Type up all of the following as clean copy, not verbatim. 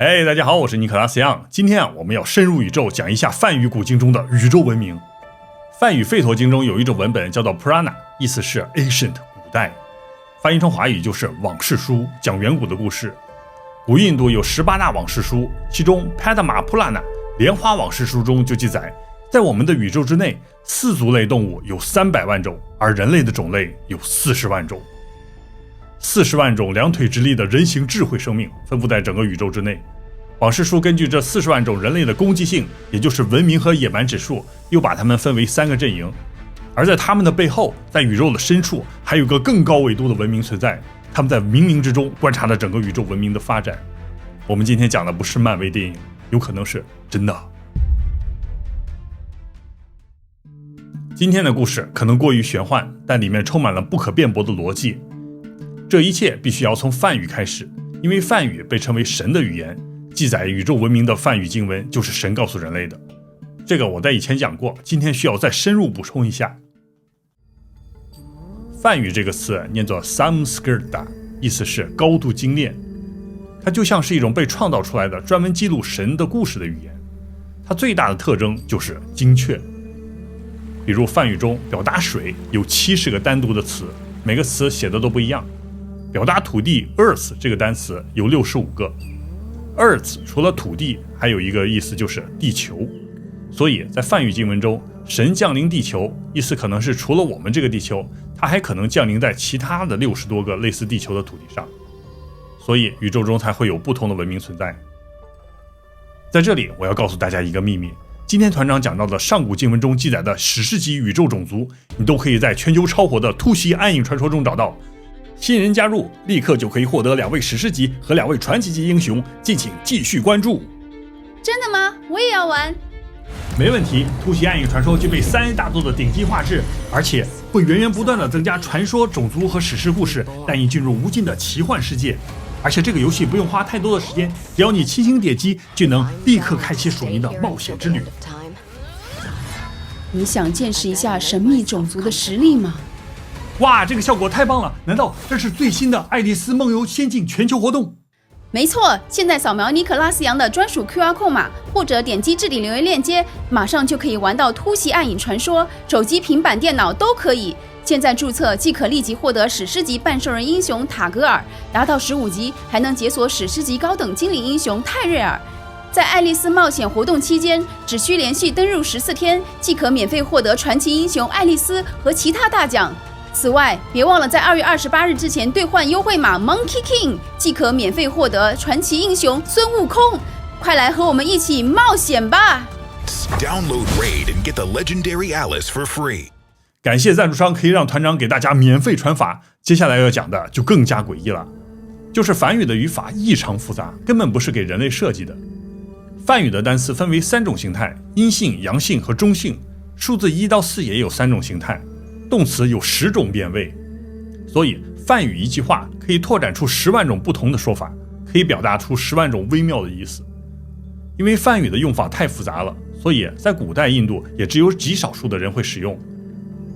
嘿，大家好，我是尼可拉斯杨。今天我们要深入宇宙，讲一下梵语古经中的宇宙文明。梵语吠陀经中有一种文本叫做 Purana， 意思是 ancient 古代，翻译成华语就是往事书，讲远古的故事。古印度有18大往事书，其中 Padma Purana 莲花往事书中就记载，在我们的宇宙之内，四足类动物有300万种，而人类的种类有40万种。40万种两腿直立的人形智慧生命分布在整个宇宙之内。往事书根据这40万种人类的攻击性，也就是文明和野蛮指数，又把它们分为3个阵营。而在他们的背后，在宇宙的深处，还有个更高纬度的文明存在，他们在冥冥之中观察着整个宇宙文明的发展。我们今天讲的不是漫威电影，有可能是真的。今天的故事可能过于玄幻，但里面充满了不可辩驳的逻辑。这一切必须要从梵语开始，因为梵语被称为神的语言，记载宇宙文明的梵语经文就是神告诉人类的。这个我在以前讲过，今天需要再深入补充一下。梵语这个词念作 Samskrta， 意思是高度精炼，它就像是一种被创造出来的专门记录神的故事的语言。它最大的特征就是精确。比如梵语中表达水有70个单独的词，每个词写的都不一样。表达土地 earth 这个单词有65个。earth 除了土地，还有一个意思就是地球。所以在梵语经文中，神降临地球，意思可能是除了我们这个地球，它还可能降临在其他的60多个类似地球的土地上。所以宇宙中才会有不同的文明存在。在这里我要告诉大家一个秘密，今天团长讲到的上古经文中记载的史诗级宇宙种族，你都可以在全球超火的突袭暗影传说中找到。新人加入立刻就可以获得2位史诗级和2位传奇级英雄，敬请继续关注。真的吗？我也要玩。没问题，突袭暗影传说具备3A 大作的顶级画质，而且会源源不断的增加传说、种族和史诗故事，带你进入无尽的奇幻世界。而且这个游戏不用花太多的时间，只要你轻轻点击，就能立刻开启属于你的冒险之旅。你想见识一下神秘种族的实力吗？哇，这个效果太棒了！难道这是最新的爱丽丝梦游仙境全球活动？没错，现在扫描尼可拉斯杨的专属 QR code 码，或者点击置顶留言链接，马上就可以玩到突袭暗影传说，手机、平板电脑都可以。现在注册即可立即获得史诗级半兽人英雄塔格尔，达到15级还能解锁史诗级高等精灵英雄泰瑞尔。在爱丽丝冒险活动期间，只需连续登入14天，即可免费获得传奇英雄爱丽丝和其他大奖。此外，别忘了在2月28日之前兑换优惠码 Monkey King， 即可免费获得传奇英雄孙悟空。快来和我们一起冒险吧 ！Download Raid and get the legendary Alice for free。感谢赞助商，可以让团长给大家免费传法。接下来要讲的就更加诡异了，就是梵语的语法异常复杂，根本不是给人类设计的。梵语的单词分为3种形态：阴性、阳性和中性。数字1到4也有3种形态。动词有10种变位，所以梵语一句话可以拓展出10万种不同的说法，可以表达出10万种微妙的意思。因为梵语的用法太复杂了，所以在古代印度也只有极少数的人会使用，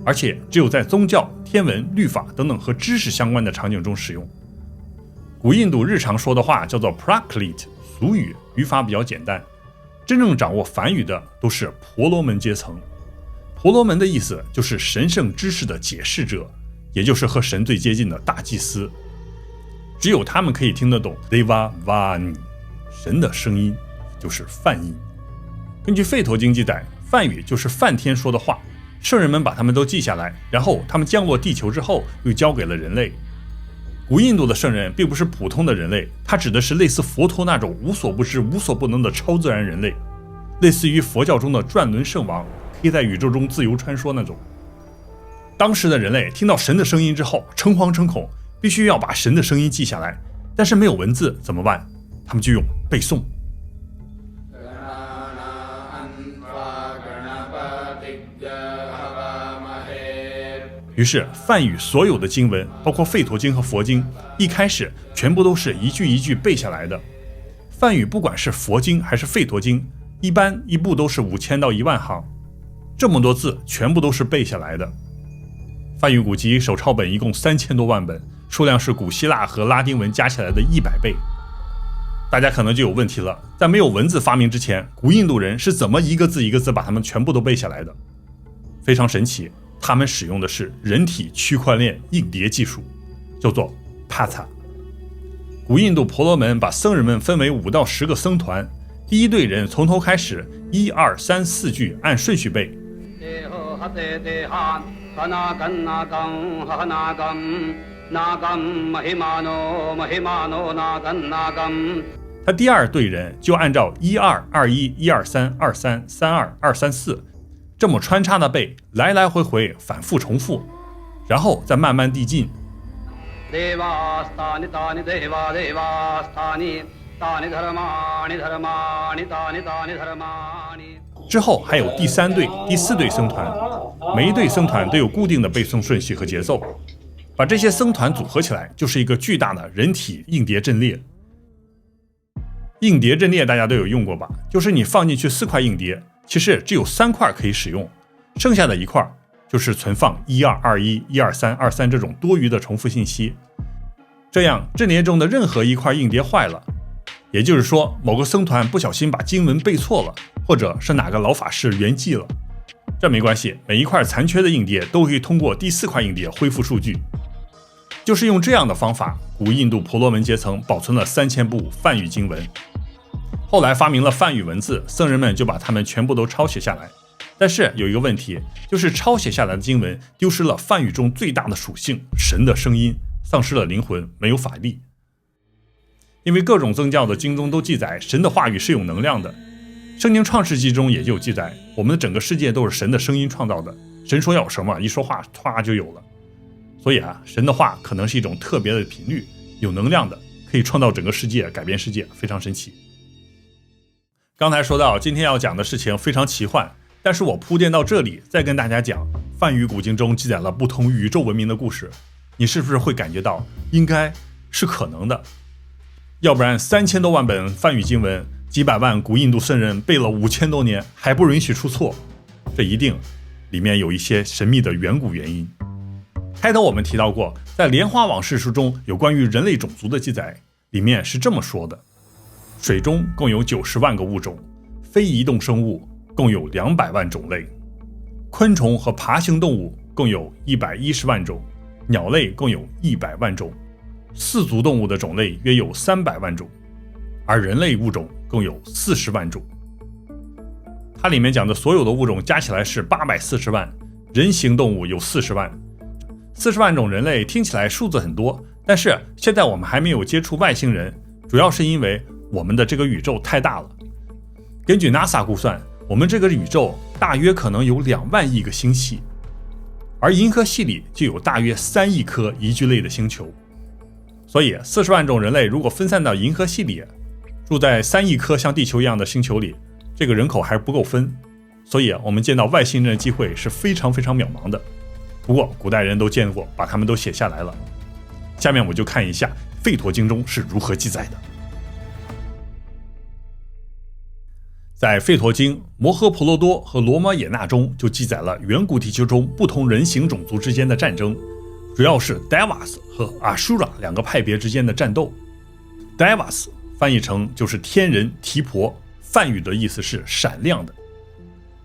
而且只有在宗教、天文、律法等等和知识相关的场景中使用。古印度日常说的话叫做 Prakrit， 俗语，语法比较简单。真正掌握梵语的都是婆罗门阶层。婆罗门的意思就是神圣知识的解释者，也就是和神最接近的大祭司。只有他们可以听得懂 Deva Vani， 神的声音，就是梵音。根据吠陀经记载，梵语就是梵天说的话，圣人们把它们都记下来，然后他们降落地球之后又交给了人类。古印度的圣人并不是普通的人类，他指的是类似佛陀那种无所不知无所不能的超自然人类，类似于佛教中的转轮圣王，可以在宇宙中自由穿梭那种。当时的人类听到神的声音之后诚惶诚恐，必须要把神的声音记下来，但是没有文字怎么办？他们就用背诵。于是梵语所有的经文，包括吠陀经和佛经，一开始全部都是一句一句背下来的。梵语不管是佛经还是吠陀经，一般一部都是5000到1万行，这么多字全部都是背下来的。梵语古籍手抄本一共3000多万本，数量是古希腊和拉丁文加起来的100倍。大家可能就有问题了，在没有文字发明之前，古印度人是怎么一个字一个字把它们全部都背下来的？非常神奇，他们使用的是人体区块链硬碟技术，叫做 Patha。 古印度婆罗门把僧人们分为5到10个僧团，第一队人从头开始1、2、3、4句按顺序背。他第二队人就按照12、21、123、23、32、234这么穿插的背，来来回回反复重复，然后再慢慢递进。之后还有第3队、第4队僧团，每一队僧团都有固定的背诵顺序和节奏，把这些僧团组合起来，就是一个巨大的人体硬碟阵列。硬碟阵列大家都有用过吧？就是你放进去4块硬碟，其实只有3块可以使用，剩下的1块就是存放12、21、123、23这种多余的重复信息。这样阵列中的任何一块硬碟坏了，也就是说某个僧团不小心把经文背错了，或者是哪个老法师圆寂了，这没关系，每一块残缺的硬碟都可以通过第4块硬碟恢复数据。就是用这样的方法，古印度婆罗门阶层保存了3000部梵语经文。后来发明了梵语文字，僧人们就把它们全部都抄写下来。但是有一个问题，就是抄写下来的经文丢失了梵语中最大的属性——神的声音，丧失了灵魂，没有法力。因为各种宗教的经中都记载神的话语是有能量的，圣经创世纪中也就有记载，我们的整个世界都是神的声音创造的，神说要什么，一说话唰就有了。所以神的话可能是一种特别的频率，有能量的，可以创造整个世界，改变世界，非常神奇。刚才说到今天要讲的事情非常奇幻，但是我铺垫到这里，再跟大家讲梵语古经中记载了不同宇宙文明的故事，你是不是会感觉到应该是可能的？要不然3000多万本梵语经文，几百万古印度僧人背了5000多年还不允许出错，这一定里面有一些神秘的远古原因。开头我们提到过，在莲花往事书中有关于人类种族的记载，里面是这么说的：水中共有90万个物种，非移动生物共有200万种类，昆虫和爬行动物共有110万种，鸟类共有100万种，四足动物的种类约有300万种，而人类物种共有40万种。它里面讲的所有的物种加起来是840万，人形动物有40万。40万种人类听起来数字很多，但是现在我们还没有接触外星人，主要是因为我们的这个宇宙太大了。根据 NASA 估算，我们这个宇宙大约可能有2万亿个星系，而银河系里就有大约3亿颗宜居类的星球。所以40万种人类如果分散到银河系里，住在3亿颗像地球一样的星球里，这个人口还不够分，所以我们见到外星人的机会是非常非常渺茫的。不过古代人都见过，把它们都写下来了。下面我就看一下吠陀经中是如何记载的。在吠陀经摩诃婆罗多和罗摩衍那中就记载了远古地球中不同人形种族之间的战争，主要是 Devas 和 Asura 2个派别之间的战斗。Devas 翻译成就是天人提婆，梵语的意思是闪亮的，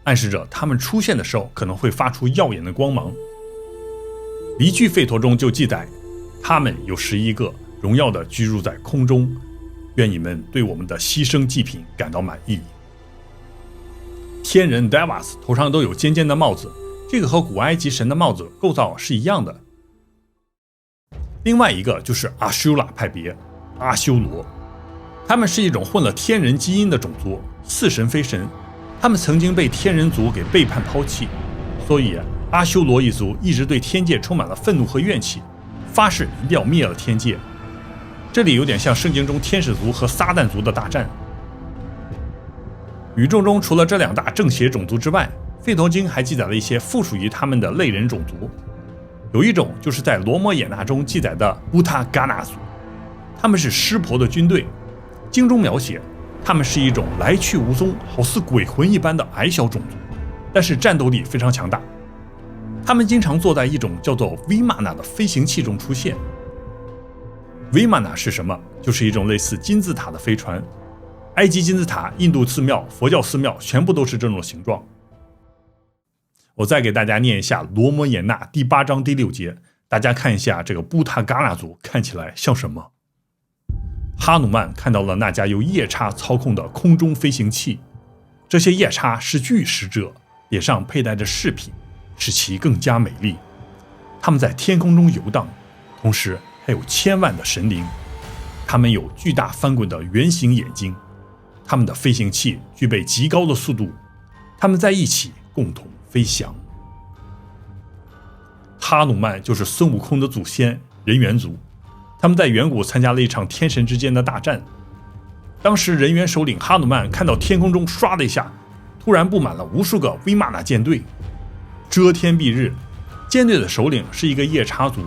暗示着他们出现的时候可能会发出耀眼的光芒。离句吠陀中就记载，他们有11个，荣耀地居住在空中，愿你们对我们的牺牲祭品感到满意。天人 Devas 头上都有尖尖的帽子，这个和古埃及神的帽子构造是一样的。另外一个就是阿修拉派别，阿修罗，他们是一种混了天人基因的种族，似神非神，他们曾经被天人族给背叛抛弃，所以阿修罗一族一直对天界充满了愤怒和怨气，发誓一定要灭了天界。这里有点像圣经中天使族和撒旦族的大战。宇宙中除了这2大正邪种族之外，吠陀经还记载了一些附属于他们的类人种族。有一种就是在罗摩衍那中记载的乌塔嘎纳族，他们是湿婆的军队。经中描写，他们是一种来去无踪，好似鬼魂一般的矮小种族，但是战斗力非常强大。他们经常坐在一种叫做 Vimana 的飞行器中出现。Vimana 是什么？就是一种类似金字塔的飞船。埃及金字塔、印度寺庙、佛教寺庙全部都是这种形状。我再给大家念一下《罗摩衍那》第8章第6节，大家看一下这个布塔嘎纳族看起来像什么？哈努曼看到了那架由夜叉操控的空中飞行器，这些夜叉是巨使者，脸上佩戴着饰品，使其更加美丽。他们在天空中游荡，同时还有千万的神灵，他们有巨大翻滚的圆形眼睛，他们的飞行器具备极高的速度，他们在一起共同飞翔。哈努曼就是孙悟空的祖先人猿族，他们在远古参加了一场天神之间的大战。当时人猿首领哈努曼看到天空中唰的一下，突然布满了无数个维玛纳舰队，遮天蔽日。舰队的首领是一个夜叉族，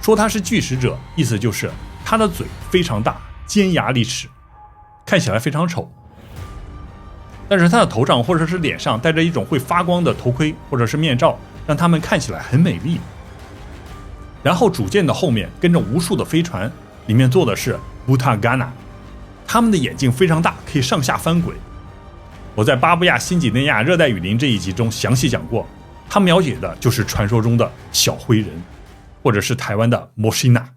说他是巨使者，意思就是他的嘴非常大，尖牙利齿，看起来非常丑。但是他的头上或者是脸上戴着一种会发光的头盔或者是面罩，让他们看起来很美丽。然后主舰的后面跟着无数的飞船，里面坐的是布塔嘎纳，他们的眼睛非常大，可以上下翻滚。我在巴布亚新几内亚热带雨林这一集中详细讲过，他描写的就是传说中的小灰人，或者是台湾的摩西纳。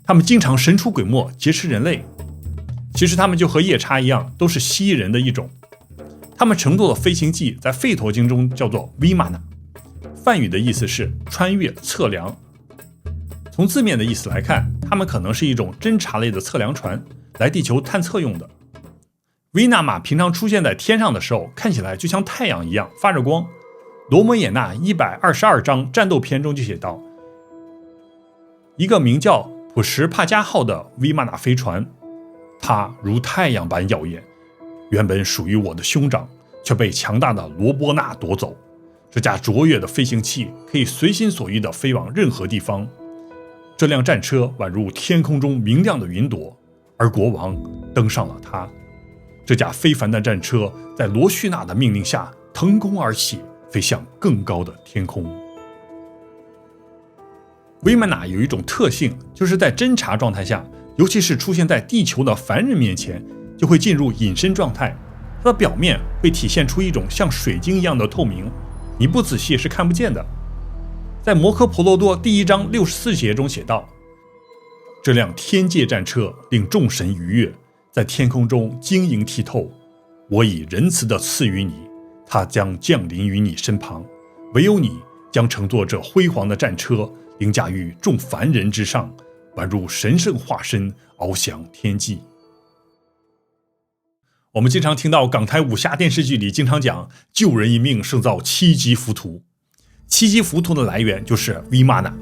他们经常神出鬼没，劫持人类。其实他们就和夜叉一样，都是蜥蜴人的一种。他们乘坐的飞行器在吠陀经中叫做 Vimana， 梵语的意思是穿越、测量。从字面的意思来看，他们可能是一种侦察类的测量船，来地球探测用的。维纳玛平常出现在天上的时候，看起来就像太阳一样发着光。罗摩衍那122章战斗篇中就写道，一个名叫普什帕加号的维玛纳飞船，它如太阳般耀眼，原本属于我的兄长，却被强大的罗波那夺走。这架卓越的飞行器可以随心所欲地飞往任何地方。这辆战车宛如天空中明亮的云朵，而国王登上了它。这架非凡的战车在罗须那的命令下腾空而起，飞向更高的天空。维玛纳有一种特性，就是在侦察状态下，尤其是出现在地球的凡人面前，就会进入隐身状态。它的表面会体现出一种像水晶一样的透明，你不仔细是看不见的。在摩诃婆罗多第1章64节中写道，这辆天界战车令众神愉悦，在天空中晶莹剔透，我以仁慈的赐予你，它将降临于你身旁，唯有你将乘坐这辉煌的战车，凌驾于众凡人之上，宛如神圣化身，翱翔天际。我们经常听到港台武侠电视剧里经常讲救人一命胜造7级浮屠，7级浮屠的来源就是 Vimana。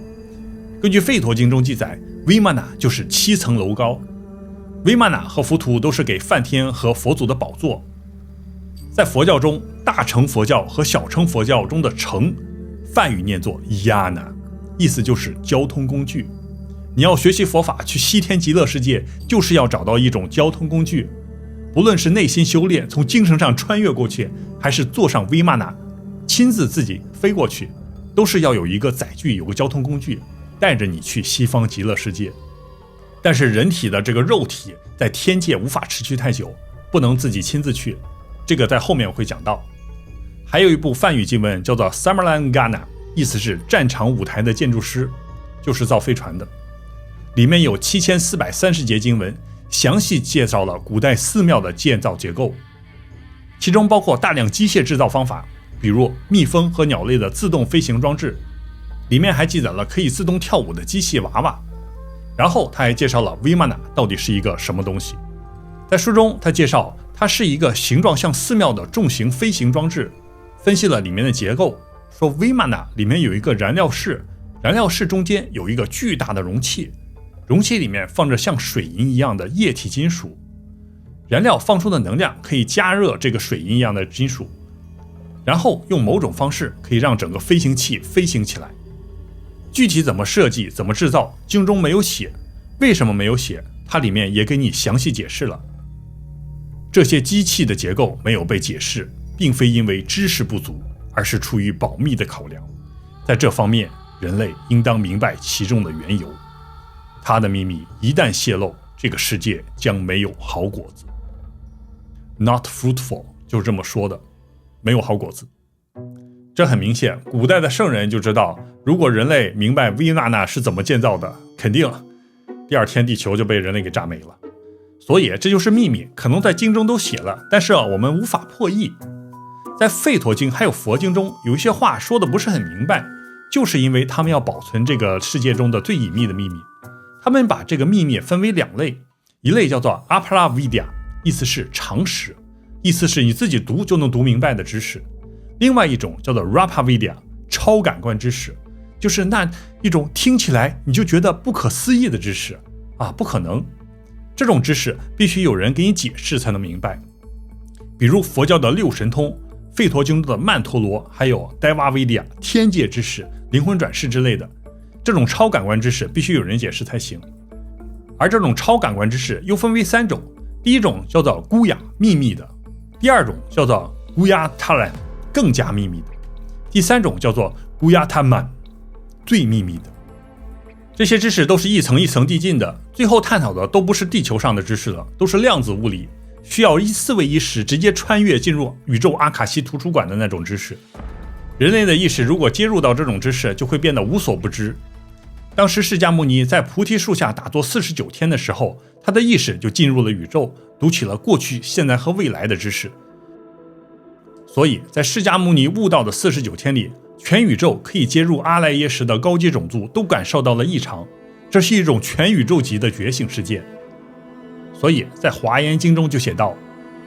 根据吠陀经中记载， Vimana 就是7层楼高。 Vimana 和浮屠都是给梵天和佛祖的宝座。在佛教中，大乘佛教和小乘佛教中的乘，梵语念作 Yana， 意思就是交通工具。你要学习佛法去西天极乐世界，就是要找到一种交通工具，不论是内心修炼，从精神上穿越过去，还是坐上 Vimana 亲自自己飞过去，都是要有一个载具，有个交通工具带着你去西方极乐世界。但是人体的这个肉体在天界无法持续太久，不能自己亲自去，这个在后面会讲到。还有一部梵语经文叫做 Samarangana， 意思是战场舞台的建筑师，就是造飞船的。里面有7430节经文，详细介绍了古代寺庙的建造结构，其中包括大量机械制造方法，比如蜜蜂和鸟类的自动飞行装置。里面还记载了可以自动跳舞的机器娃娃。然后他还介绍了 Vimana 到底是一个什么东西。在书中他介绍它是一个形状像寺庙的重型飞行装置，分析了里面的结构，说 Vimana 里面有一个燃料室，燃料室中间有一个巨大的容器，容器里面放着像水银一样的液体金属，燃料放出的能量可以加热这个水银一样的金属，然后用某种方式可以让整个飞行器飞行起来。具体怎么设计怎么制造，经中没有写，为什么没有写，它里面也给你详细解释了。这些机器的结构没有被解释，并非因为知识不足，而是出于保密的考量。在这方面，人类应当明白其中的缘由。他的秘密一旦泄露，这个世界将没有好果子。Not fruitful 就是这么说的，没有好果子。这很明显，古代的圣人就知道，如果人类明白维纳纳是怎么建造的，肯定第二天地球就被人类给炸没了。所以这就是秘密，可能在经中都写了，但是我们无法破译。在吠陀经还有佛经中，有一些话说的不是很明白，就是因为他们要保存这个世界中的最隐秘的秘密。他们把这个秘密分为两类，一类叫做 Aparavidya， 意思是常识，意思是你自己读就能读明白的知识。另外一种叫做 Rapavidya， 超感官知识，就是那一种听起来你就觉得不可思议的知识啊，不可能。这种知识必须有人给你解释才能明白。比如佛教的六神通、吠陀经中的曼陀罗，还有 Daivavidya 天界知识、灵魂转世之类的，这种超感官知识必须有人解释才行。而这种超感官知识又分为三种，第一种叫做 Guya 秘密的，第二种叫做 Guyataran 更加秘密的，第三种叫做 Guyataman 最秘密的。这些知识都是一层一层递进的，最后探讨的都不是地球上的知识了，都是量子物理，需要4位一时直接穿越进入宇宙阿卡西图书馆的那种知识。人类的意识如果接入到这种知识，就会变得无所不知。当时释迦牟尼在菩提树下打坐49天的时候，他的意识就进入了宇宙，读取了过去、现在和未来的知识。所以在释迦牟尼悟道的49天里，全宇宙可以接入阿赖耶识的高阶种族都感受到了异常，这是一种全宇宙级的觉醒事件。所以在华严经中就写道，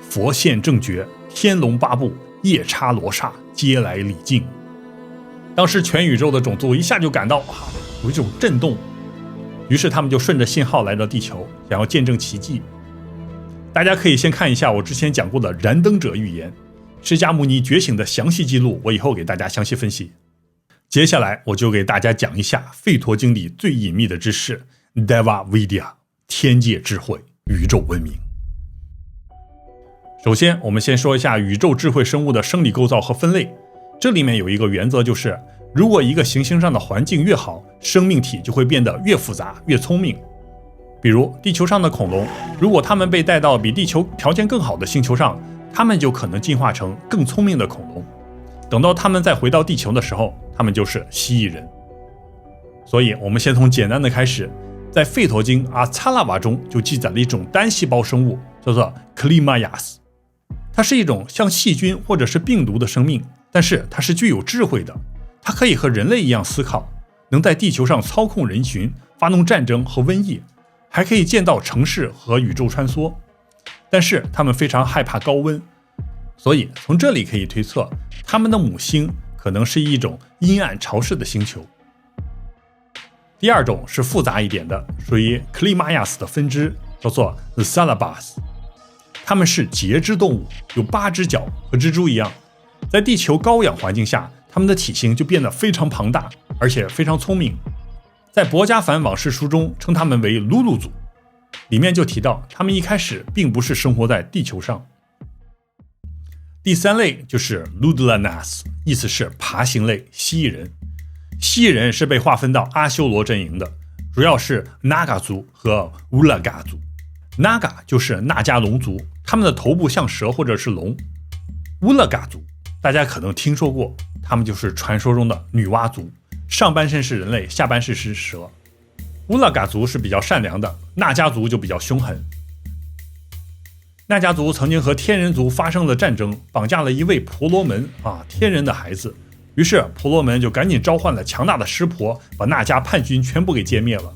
佛现正觉，天龙八部、夜叉罗刹皆来礼敬。当时全宇宙的种族一下就感到有一种震动，于是他们就顺着信号来到地球，想要见证奇迹。大家可以先看一下我之前讲过的燃灯者预言，释迦牟尼觉醒的详细记录，我以后给大家详细分析。接下来我就给大家讲一下吠陀经里最隐秘的知识 Daivavidya 天界智慧、宇宙文明。首先我们先说一下宇宙智慧生物的生理构造和分类，这里面有一个原则，就是如果一个行星上的环境越好，生命体就会变得越复杂越聪明。比如地球上的恐龙，如果它们被带到比地球条件更好的星球上，它们就可能进化成更聪明的恐龙，等到它们再回到地球的时候，它们就是蜥蜴人。所以我们先从简单的开始，在吠陀经阿擦拉瓦中就记载了一种单细胞生物，叫做 Klimayas。 它是一种像细菌或者是病毒的生命，但是它是具有智慧的，它可以和人类一样思考，能在地球上操控人群，发动战争和瘟疫，还可以建造城市和宇宙穿梭。但是它们非常害怕高温，所以从这里可以推测，它们的母星可能是一种阴暗潮湿的星球。第二种是复杂一点的，属于 Klimayas 的分支，叫做 Salabas。 它们是节肢动物，有8只脚，和蜘蛛一样。在地球高氧环境下，它们的体型就变得非常庞大，而且非常聪明。在博家梵往事书中称它们为鲁鲁族，里面就提到它们一开始并不是生活在地球上。第三类就是 Ludlanas， 意思是爬行类蜥蜴人。蜥蜴人是被划分到阿修罗阵营的，主要是 Naga 族和 Ulaga 族。Naga 就是纳迦龙族，他们的头部像蛇或者是龙。Ulaga 族大家可能听说过，他们就是传说中的女娲族，上半身是人类，下半身是蛇。Ulaga 族是比较善良的，纳迦族就比较凶狠。纳迦族曾经和天人族发生了战争，绑架了一位婆罗门天人的孩子，于是婆罗门就赶紧召唤了强大的湿婆，把纳迦叛军全部给歼灭了。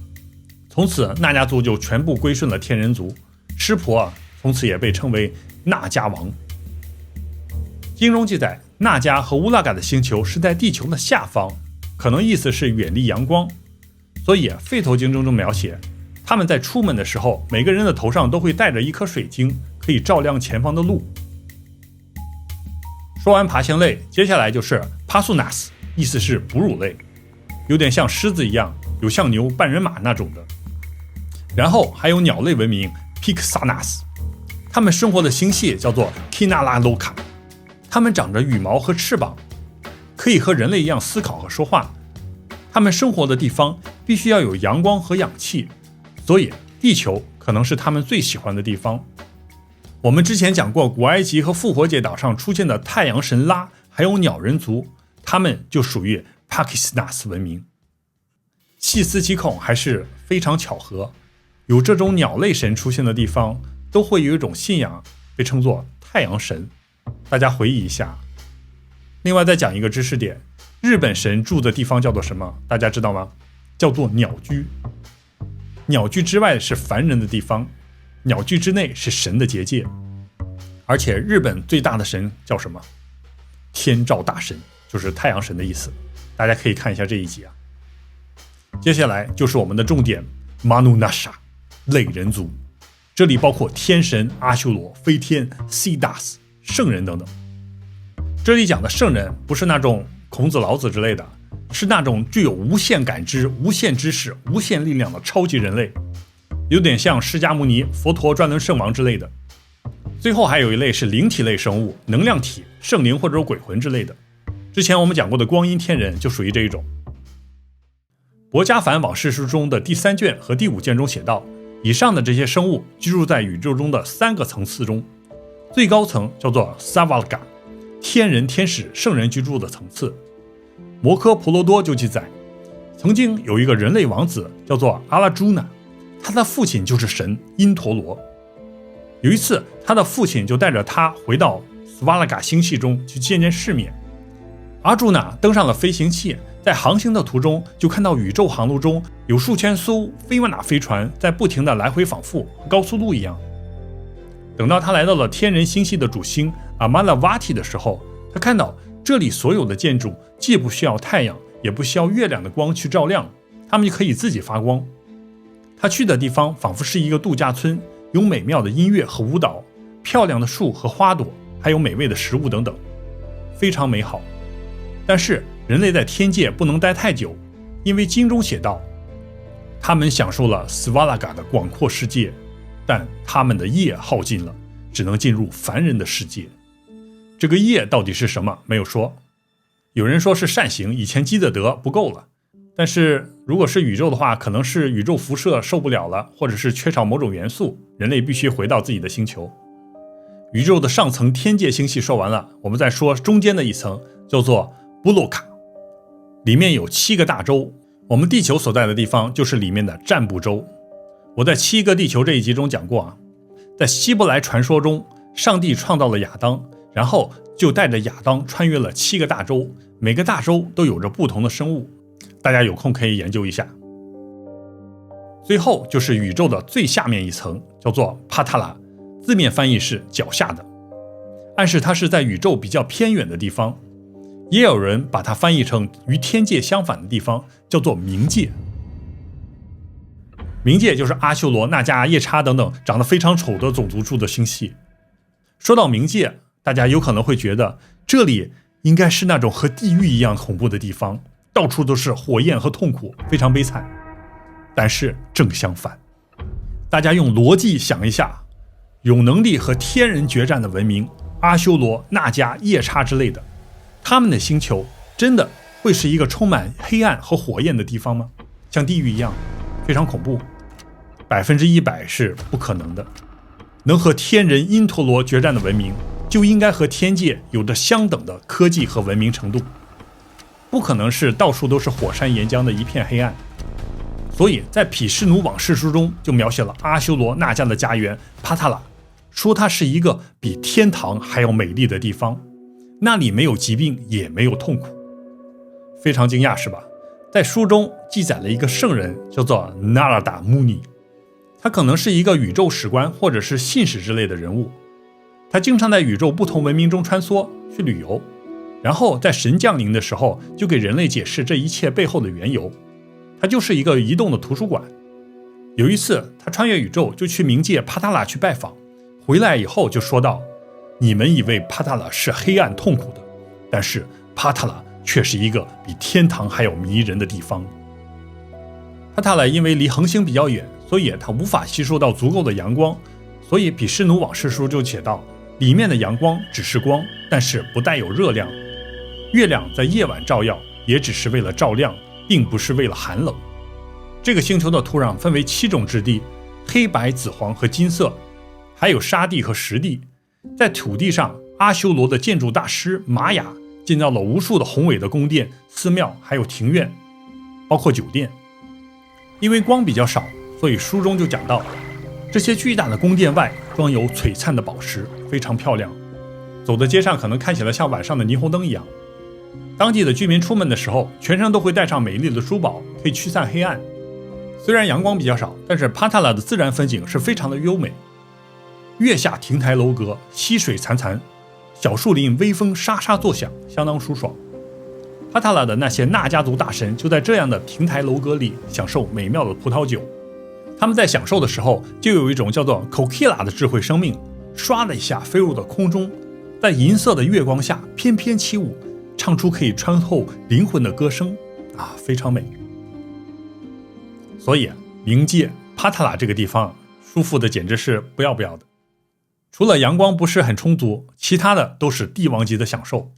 从此纳迦族就全部归顺了天人族，湿婆从此也被称为纳迦王。经中记载，纳迦和乌拉嘎的星球是在地球的下方，可能意思是远离阳光。所以吠陀经中描写，他们在出门的时候，每个人的头上都会带着一颗水晶，可以照亮前方的路。说完爬行类，接下来就是 Pasunas， 意思是哺乳类，有点像狮子一样，有像牛半人马那种的。然后还有鸟类文明 Pixanas， 他们生活的星系叫做 Kinalaloka， 他们长着羽毛和翅膀，可以和人类一样思考和说话。他们生活的地方必须要有阳光和氧气，所以地球可能是他们最喜欢的地方。我们之前讲过，古埃及和复活节岛上出现的太阳神拉，还有鸟人族，他们就属于帕基斯纳斯文明。细思极恐，还是非常巧合，有这种鸟类神出现的地方，都会有一种信仰被称作太阳神。大家回忆一下。另外再讲一个知识点，日本神住的地方叫做什么？大家知道吗？叫做鸟居。鸟居之外是凡人的地方，鸟居之内是神的结界。而且日本最大的神叫什么？天照大神，就是太阳神的意思。大家可以看一下这一集啊。接下来就是我们的重点，马努纳沙类人族，这里包括天神阿修罗、飞天、西达斯、圣人等等。这里讲的圣人不是那种孔子、老子之类的，是那种具有无限感知、无限知识、无限力量的超级人类，有点像释迦牟尼、佛陀、转轮圣王之类的。最后还有一类是灵体类生物，能量体、圣灵或者鬼魂之类的。之前我们讲过的光阴天人就属于这一种。薄伽梵往事书中的第3卷和第5卷中写道，以上的这些生物居住在宇宙中的3个层次中，最高层叫做萨瓦拉嘎，天人、天使、圣人居住的层次。摩诃婆罗多就记载，曾经有一个人类王子叫做阿拉朱那，他的父亲就是神因陀罗。有一次他的父亲就带着他回到斯瓦拉嘎星系中去见见世面。阿朱那登上了飞行器，在航行的途中就看到宇宙航路中有数千艘飞马飞船在不停地来回反复，和高速路一样。等到他来到了天人星系的主星阿玛拉瓦提的时候，他看到这里所有的建筑既不需要太阳也不需要月亮的光去照亮，它们就可以自己发光。他去的地方仿佛是一个度假村，有美妙的音乐和舞蹈，漂亮的树和花朵，还有美味的食物等等，非常美好。但是人类在天界不能待太久，因为经中写道，他们享受了斯瓦拉嘎的广阔世界，但他们的业耗尽了，只能进入凡人的世界。这个业到底是什么没有说，有人说是善行，以前积的德不够了，但是如果是宇宙的话，可能是宇宙辐射受不了了，或者是缺少某种元素，人类必须回到自己的星球。宇宙的上层天界星系说完了，我们再说中间的一层，叫做布洛卡，里面有7个大洲，我们地球所在的地方就是里面的占卜洲。我在7个地球这一集中讲过啊，在希伯来传说中，上帝创造了亚当，然后就带着亚当穿越了7个大洲，每个大洲都有着不同的生物，大家有空可以研究一下。最后就是宇宙的最下面一层，叫做帕塔拉，字面翻译是脚下的，暗示它是在宇宙比较偏远的地方。也有人把它翻译成与天界相反的地方，叫做冥界。冥界就是阿修罗、纳迦、夜叉等等长得非常丑的种族住的星系。说到冥界，大家有可能会觉得这里应该是那种和地狱一样恐怖的地方，到处都是火焰和痛苦，非常悲惨。但是正相反，大家用逻辑想一下，有能力和天人决战的文明，阿修罗、纳迦、夜叉之类的，他们的星球真的会是一个充满黑暗和火焰的地方吗？像地狱一样非常恐怖？100%是不可能的。能和天人因陀罗决战的文明，就应该和天界有着相等的科技和文明程度，不可能是到处都是火山岩浆的一片黑暗。所以在毗湿奴往事书中就描写了阿修罗、纳迦的家园帕塔拉，说它是一个比天堂还要美丽的地方，那里没有疾病也没有痛苦。非常惊讶是吧？在书中记载了一个圣人，叫做纳拉达穆尼，他可能是一个宇宙史官或者是信使之类的人物。他经常在宇宙不同文明中穿梭去旅游，然后在神降临的时候就给人类解释这一切背后的缘由。他就是一个移动的图书馆。有一次他穿越宇宙就去冥界帕塔拉去拜访，回来以后就说道，你们以为帕塔拉是黑暗痛苦的，但是帕塔拉却是一个比天堂还要迷人的地方。帕塔拉因为离恒星比较远，所以它无法吸收到足够的阳光，所以毗湿奴往事书就写道，里面的阳光只是光，但是不带有热量。月亮在夜晚照耀，也只是为了照亮，并不是为了寒冷。这个星球的土壤分为7种质地，黑白、紫黄和金色，还有沙地和石地。在土地上，阿修罗的建筑大师玛雅建造了无数的宏伟的宫殿、寺庙，还有庭院，包括酒店。因为光比较少，所以书中就讲到，这些巨大的宫殿外装有璀璨的宝石，非常漂亮，走在街上可能看起来像晚上的霓虹灯一样。当地的居民出门的时候，全身都会带上美丽的珠宝，可以驱散黑暗。虽然阳光比较少，但是帕塔拉的自然风景是非常的优美。月下亭台楼阁，溪水潺潺，小树林微风沙沙作响，相当舒爽。帕塔拉的那些纳家族大神就在这样的亭台楼阁里享受美妙的葡萄酒。他们在享受的时候，就有一种叫做 Kokila 的智慧生命，唰的一下飞入了空中，在银色的月光下翩翩起舞，唱出可以穿透灵魂的歌声啊，非常美。所以冥界帕塔拉这个地方舒服的简直是不要不要的。除了阳光不是很充足，其他的都是帝王级的享受。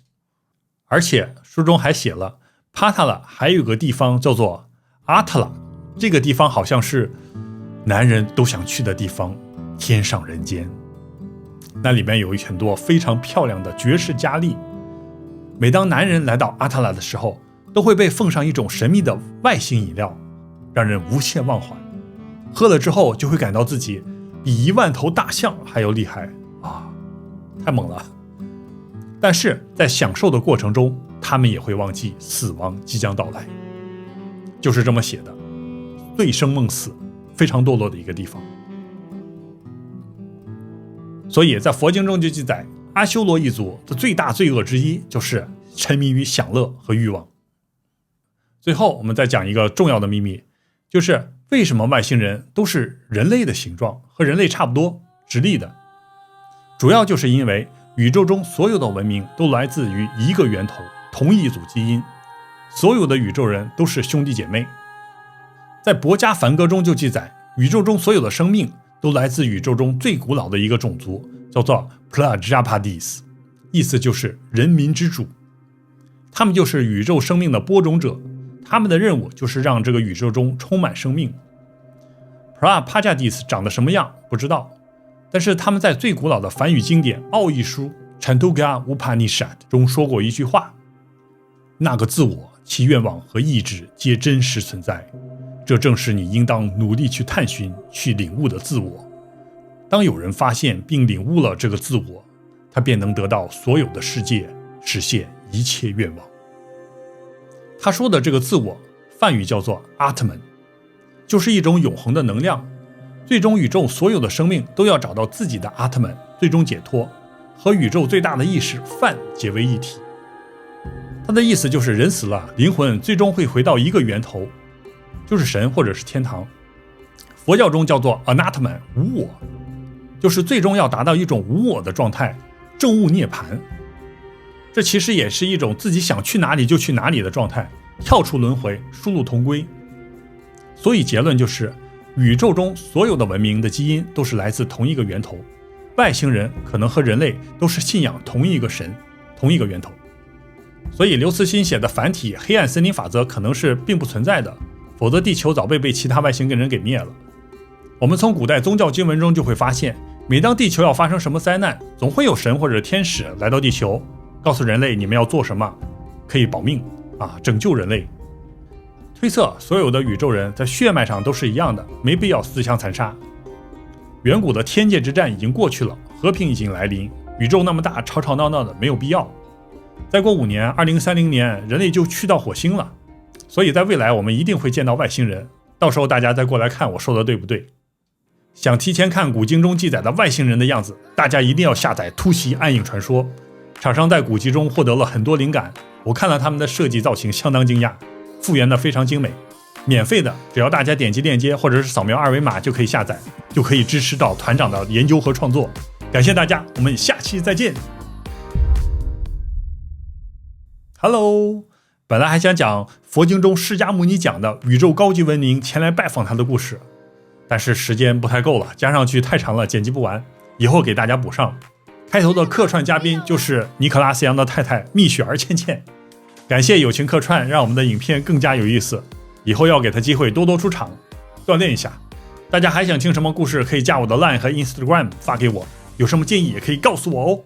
而且书中还写了，帕塔拉还有个地方叫做阿特拉，这个地方好像是男人都想去的地方，天上人间。那里面有很多非常漂亮的绝世佳丽。每当男人来到阿特拉的时候，都会被奉上一种神秘的外星饮料，让人无限忘怀。喝了之后就会感到自己比10000头大象还要厉害啊，太猛了。但是在享受的过程中，他们也会忘记死亡即将到来，就是这么写的，醉生梦死，非常堕落的一个地方。所以在佛经中就记载，阿修罗一族的最大罪恶之一就是沉迷于享乐和欲望。最后我们再讲一个重要的秘密，就是为什么外星人都是人类的形状，和人类差不多，直立的。主要就是因为宇宙中所有的文明都来自于一个源头，同一组基因，所有的宇宙人都是兄弟姐妹。在《博家梵歌》中就记载，宇宙中所有的生命都来自宇宙中最古老的一个种族，叫做 Prajapatis， 意思就是人民之主。他们就是宇宙生命的播种者，他们的任务就是让这个宇宙中充满生命。Prajapatis 长得什么样不知道，但是他们在最古老的梵语经典奥义书 Chandogya Upanishad 中说过一句话，那个自我，其愿望和意志皆真实存在，这正是你应当努力去探寻、去领悟的自我。当有人发现并领悟了这个自我，他便能得到所有的世界，实现一切愿望。他说的这个自我，梵语叫做 Atman， 就是一种永恒的能量。最终宇宙所有的生命都要找到自己的 Atman， 最终解脱，和宇宙最大的意识梵结为一体。他的意思就是人死了，灵魂最终会回到一个源头，就是神或者是天堂。佛教中叫做 Anatman， 无我，就是最终要达到一种无我的状态，证悟涅槃。这其实也是一种自己想去哪里就去哪里的状态，跳出轮回，殊路同归。所以结论就是，宇宙中所有的文明的基因都是来自同一个源头，外星人可能和人类都是信仰同一个神，同一个源头。所以刘慈欣写的繁体黑暗森林法则可能是并不存在的，否则地球早被其他外星人给灭了。我们从古代宗教经文中就会发现，每当地球要发生什么灾难，总会有神或者天使来到地球，告诉人类你们要做什么，可以保命拯救人类。推测所有的宇宙人在血脉上都是一样的，没必要自相残杀。远古的天界之战已经过去了，和平已经来临，宇宙那么大，吵吵闹闹的没有必要。再过5年，2030年，人类就去到火星了，所以在未来我们一定会见到外星人，到时候大家再过来看我说的对不对。想提前看古经中记载的外星人的样子，大家一定要下载突袭暗影传说。厂商在古籍中获得了很多灵感，我看了他们的设计造型相当惊讶，复原的非常精美，免费的，只要大家点击链接或者是扫描2维码就可以下载，就可以支持到团长的研究和创作。感谢大家，我们下期再见。Hello， 本来还想讲佛经中释迦牟尼讲的宇宙高级文明前来拜访他的故事，但是时间不太够了，加上去太长了，剪辑不完，以后给大家补上。开头的客串嘉宾就是尼可拉斯杨的太太蜜雪儿倩倩，感谢友情客串，让我们的影片更加有意思。以后要给他机会多多出场，锻炼一下。大家还想听什么故事，可以加我的 LINE 和 Instagram 发给我，有什么建议也可以告诉我哦。